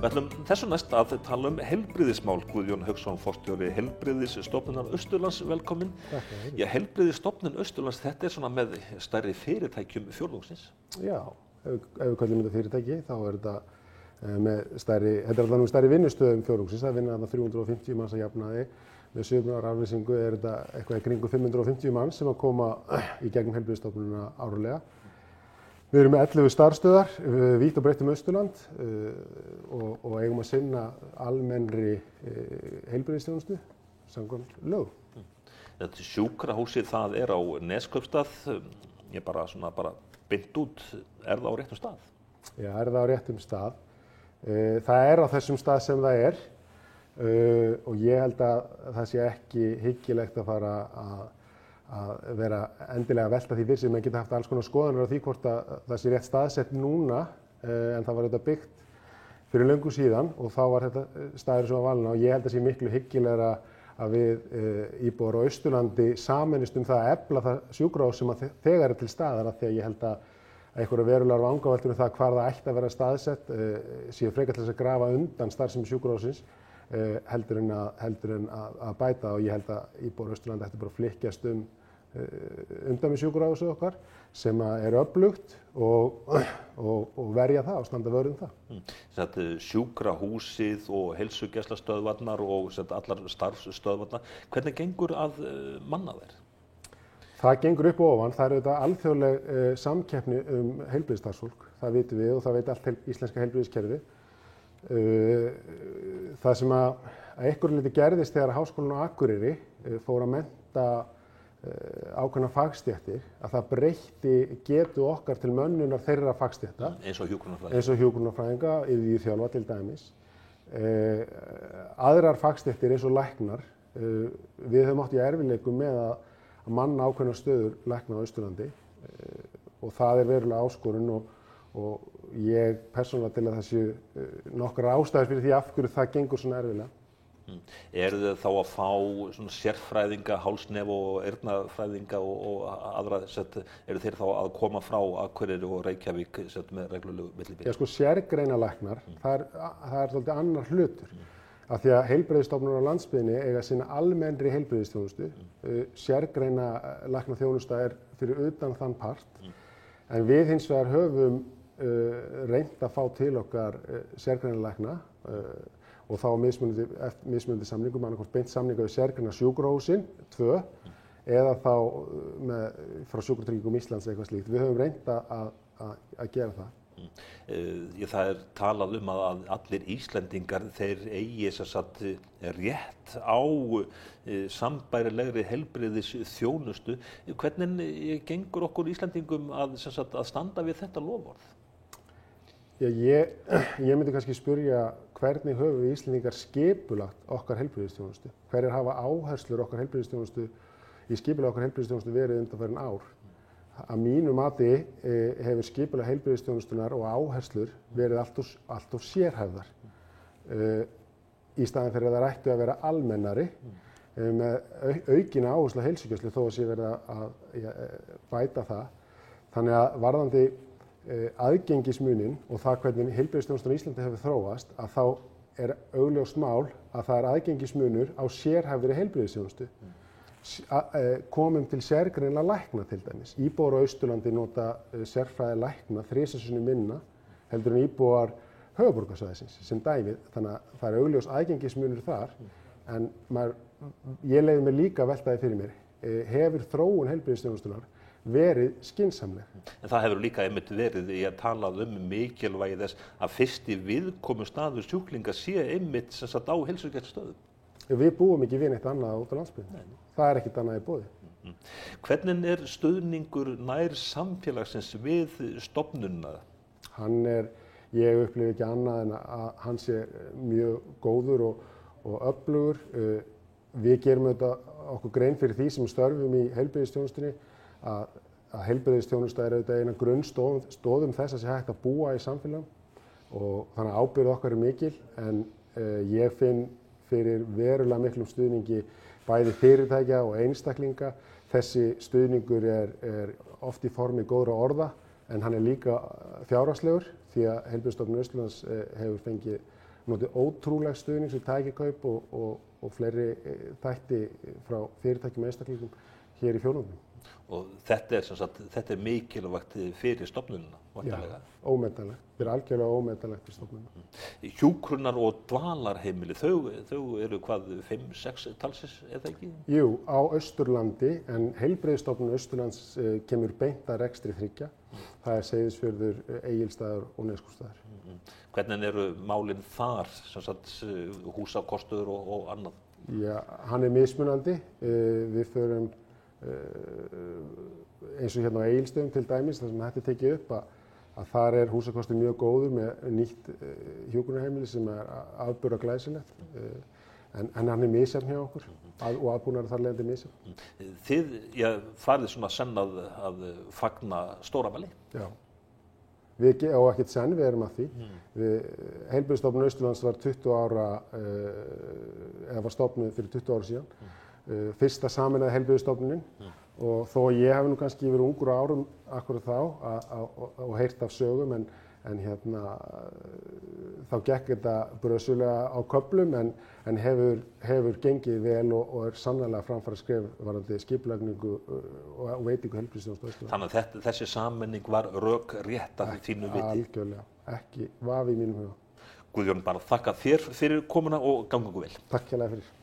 Við ætlum þessu næst að tala heilbrigðismál. Guðjón Hauksson, forstjóri Heilbrigðisstofnunar Austurlands, velkominn. Takk. Já, Heilbrigðisstofnun Austurlands, þetta svona með stærri fyrirtækjum fjórðungsins? Já, ef við kallum þetta fyrirtæki, þá þetta með stærri, þetta allavega með stærri vinnustöðum fjórðungsins. Það vinna þarna 350 manns að jafnaði. Með sögumnar aflýsingu þetta eitthvað í kringum 550 manns sem að koma í gegnum Heilbrigðisstofnunina árlega. Við erum með 11 starfsstöðvar, vítt og breitt Austurland og eigum að sinna almennri heilbrigðisþjónustu samkvæmt lögum. Þetta sjúkrahúsið, það á Neskaupstað, ég bara beint út, það á réttum stað? Já, það á réttum stað. Það á þessum stað sem það og ég held að það sé ekki hyggilegt að fara að vera endilega að velta því fyrir sig. Menn geta haft alls konar skoðanir á því hvort að það sé rétt staðsett núna, en það var þetta byggt fyrir löngu síðan og þá var þetta staður sem var valinn og ég held að sé miklu hyggilegra að við íbúar á Austurlandi sameinist það að efla það sjúkrahús sem þegar til staðar, því að ég held að einhverja verulegar vangaveltur það hvar það ætti að vera staðsett séu frekar til þess að grafa undan starfsemi sjúkrahússins heldur en að bæta og ég held að íbúar á Austurlandi ætti bara að flykkjast umdæmi sjúkrahúsið okkar sem er öflugt og verja það og standa vörð það. Sjúkrahúsið og heilsugæslustöðvarnar og allar starfsstöðvarnar, hvernig gengur að manna þær? Það gengur upp og ofan. Það er auðvitað alþjóðleg samkeppni heilbrigðisstarfsfólk, það vitum við og það veit allt íslenska heilbrigðiskerfi. Það sem að einhverju leyti gerðist þegar Háskólinn á Akureyri fór að mennta ákveðnar fagstéttir, að það breytti getu okkar til mönnunar þeirra fagstétta. Eins og hjúkrunarfræðinga, iðjuþjálfa til dæmis. Aðrar fagstéttir eins og læknar, við höfum átt í erfiðleikum með að manna ákveðnar stöður lækna á Austurlandi og það er verulega áskorun og ég persónulega til að það séu nokkrar ástæður fyrir því af hverju það gengur svona erfiðlega. Eru þið þá að fá sérfræðinga, hálsnef og eyrnafræðinga og aðra, eru þeir þá að koma frá Akureyri og Reykjavík með reglulegu millibili? Já, sérgreinalæknar, það er svolítið annar hlutur. Af því að heilbrigðisstofnanir á landsbyggðinni eiga sinna almennri heilbrigðisþjónustu, sérgreinalæknaþjónusta er fyrir utan þann part, en við hins vegar höfum reynt að fá til okkar sérgreinalækna og þá mismunandi samningum, annarkvort beint samninga við sérgreina sjúkrahúsin, 2, eða þá frá Sjúkratryggingum Íslands eitthvað slíkt. Við höfum reynt að gera það. Það er talað að allir Íslendingar, þeir eigi rétt á sambærilegri heilbrigðisþjónustu. Hvernig gengur okkur Íslendingum að standa við þetta loforð? Ég myndi kannski spyrja hvernig höfum við Íslendingar skipulagt okkar heilbrigðisþjónustu? Hverjar hafa áherslur okkar heilbrigðisþjónustu í skipulagi okkar heilbrigðisþjónustu verið undanfarin ár? Að mínu mati hefur skipulag heilbrigðisþjónustunnar og áherslur verið allt of sérhæfðar í staðinn fyrir að það ættu að vera almennari með aukinni áherslu á heilsugæslu þó að sé verið að bæta það. Þannig að varðandi aðgengismunin og það hvernig heilbrigðisþjónustan á Íslandi hefur þróast, að þá er augljóst mál að það er aðgengismunur á sérhæfðri heilbrigðisþjónustu. Komum til sérgreinalega lækna til dæmis. Íbúar á Austurlandi nota sérfræði lækna 3 sinnum minna heldur en íbúar höfuðborgarsvæðisins sem dæmi, þannig að það er augljós aðgengismunur þar, en ég leyfi mér líka að velta því fyrir mér, hefur þróun heilbrigðisþjónustunnar verið skynsamleg? En það hefur líka einmitt verið í að tala mikilvægi þess að fyrsti viðkomustaður sjúklinga sé einmitt á heilsugæslustöðvum. Við búum ekki við neitt annað út á landsbyggðinni. Það er ekkert annað í boði. Hvernig er stuðningur nær samfélagsins við stofnunina? Ég upplifi ekki annað en að hann sé mjög góður og öflugur. Við gerum okkur grein fyrir því sem störfum í heilbrigðisþjónustunni að heilbrigðisþjónusta er auðvitað eina grunnstoðum þess að sé hægt að búa í samfélagum og þannig að ábyrgð okkar er mikil, en ég finn fyrir verulega miklum stuðningi bæði fyrirtækja og einstaklinga Þessi stuðningur er oft í formi góðra orða en hann er líka fjárhagslegur því að Heilbrigðisstofnun Austurlands hefur fengið notið ótrúleg stuðnings við tækjakaup og fleiri þætti frá fyrirtækjum og einstaklingum hér í fjórðungnum. Og þetta er mikilvægt fyrir stofnunina, væntanlega? Já, ómetanlegt. Þetta er algjörlega ómetanlegt fyrir stofnunina. Hjúkrunar- og dvalarheimili, þau eru hvað, 5-6 talsins, eða ekki? Jú, á Austurlandi, en Heilbrigðisstofnun Austurlands kemur beint að rekstri 3. Það er Seyðisfjörður, Egilsstaðir og Neskaupstaður. Hvernig eru málin þar, húsakostur og annað? Já, hann er mismunandi. Við förum eins og hérna á Egilsstöðum til dæmis, þar sem þetta er tekið upp að þar er húsakostur mjög góður með nýtt hjúkrunarheimili sem er afburða glæsilegt en hann er misjafn hjá okkur og aðbúnaður þar leiðandi misjafn. Þið farið svona senn að fagna stóramæli? Já, og ekkert senn, við erum að því. Heilbrigðisstofnun Austurlands var 20 ára, eða var stofnuð fyrir 20 ára síðan. Fyrsta sameinaði heilbrigðisstofnunin og þó ég hef nú kannski verið ungur á árum akkurat þá og heyrt af sögum en þá gekk þetta brösulega á köflum en hefur gengið vel og er sannarlega framfara skref varðandi skipulagningu og veitingu heilbrigðisþjónustu á Austurlandi. Þannig að þessi sameining var rökrétt að þínu viti? Algjörlega, ekki vafi í mínum huga. Guðjón, bara þakka þér fyrir komuna og gangi ykkur vel. Takk hérlega fyrir.